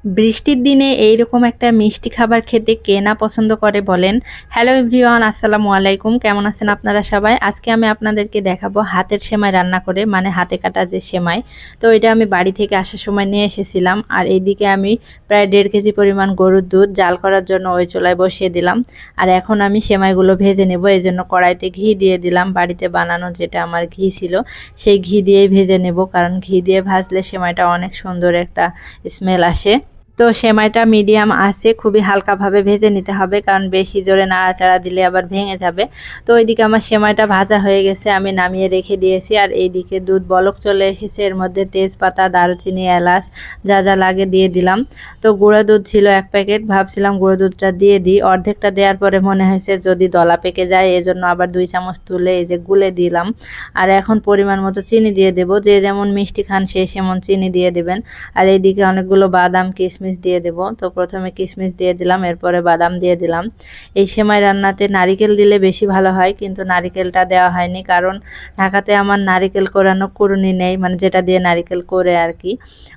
বৃষ্টির দিনে এইরকম একটা মিষ্টি খাবার খেতে কে না পছন্দ করে বলেন। হ্যালো এভরিওয়ান, আসসালামু আলাইকুম। কেমন আছেন আপনারা সবাই? আজকে আমি আপনাদেরকে দেখাবো হাতের সেমাই রান্না করে, মানে হাতে কাটা যে সেমাই। তো এটা আমি বাড়ি থেকে আসার সময় নিয়ে এসেছিলাম। আর এইদিকে আমি প্রায় 1.5 কেজি পরিমাণ গরুর দুধ জাল করার জন্য ওই চুলায় বসিয়ে দিলাম। আর এখন আমি সেমাইগুলো ভেজে নেব, এই জন্য কড়াইতে ঘি দিয়ে দিলাম। বাড়িতে বানানো যেটা আমার ঘি ছিল সেই ঘি দিয়েই ভেজে নেব, কারণ ঘি দিয়ে ভাজলে সেমাইটা অনেক সুন্দর একটা স্মেল আসে। তো সেমাইটা মিডিয়াম আছে খুবই হালকাভাবে ভেজে নিতে হবে, কারণ বেশি জোরে নাড়াচাড়া দিলে আবার ভেঙে যাবে। তো ওইদিকে আমার সেমাইটা ভাজা হয়ে গেছে, আমি নামিয়ে রেখে দিয়েছি। আর এইদিকে দুধ বলক চলে এসেছে, এর মধ্যে তেজপাতা, দারুচিনি, এলাচ যা যা লাগে দিয়ে দিলাম। তো গুঁড়া দুধ ছিল 1 প্যাকেট, ভাবছিলাম গুঁড়ো দুধটা দিয়ে দিই। অর্ধেকটা দেওয়ার পরে মনে হয়েছে যদি দলা পেকে যায়, এজন্য আবার 2 চামচ তুলে এই যে গুলে দিলাম। আর এখন পরিমাণ মতো চিনি দিয়ে দেব, যে যেমন মিষ্টি খান সে সেমন চিনি দিয়ে দেবেন। আর এইদিকে অনেকগুলো বাদাম কিশমিশ দিয়ে দেব। তো প্রথমে কিশমিশ দিয়ে দিলাম, এরপরে বাদাম দিয়ে দিলাম। এই সেমাই রান্নাতে নারিকেল দিলে বেশি ভালো হয়, কিন্তু নারিকেলটা দেওয়া হয়নি, কারণ ঢাকাতে আমার নারিকেল কোরানো কুড়ুনি নেই, মানে যেটা দিয়ে নারিকেল করে আর কি,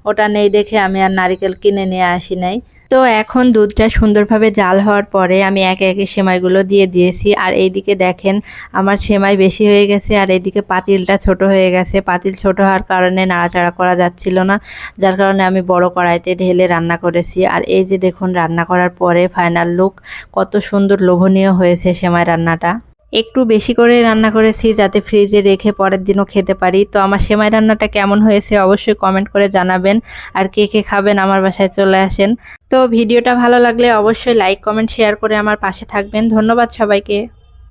ওটা নেই দেখে আমি আর নারিকেল কিনে নিয়ে আসি নাই। তো এখন দুধটা সুন্দরভাবে জাল হওয়ার পরে আমি একে একে সেমাইগুলো দিয়ে দিয়েছি। আর এইদিকে দেখেন আমার সেমাই বেশি হয়ে গেছে, আর এইদিকে পাতিলটা ছোট হয়ে গেছে। পাতিল ছোট হওয়ার কারণে নাড়াচাড়া করা যাচ্ছিল না, যার কারণে আমি বড় কড়াইতে ঢেলে রান্না করেছি। আর এই যে দেখুন রান্না করার পরে ফাইনাল লুক কত সুন্দর লোভনীয় হয়েছে সেমাই রান্নাটা। একটু বেশি করে রান্না করেছি যাতে ফ্রিজে রেখে পরের দিনও খেতে পারি। তো আমার সেমাই রান্নাটা কেমন হয়েছে অবশ্যই কমেন্ট করে জানাবেন। আর কে কে খাবেন আমার বাসায় চলে আসেন। তো ভিডিওটা ভালো লাগলে অবশ্যই লাইক কমেন্ট শেয়ার করে আমার পাশে থাকবেন। ধন্যবাদ সবাইকে।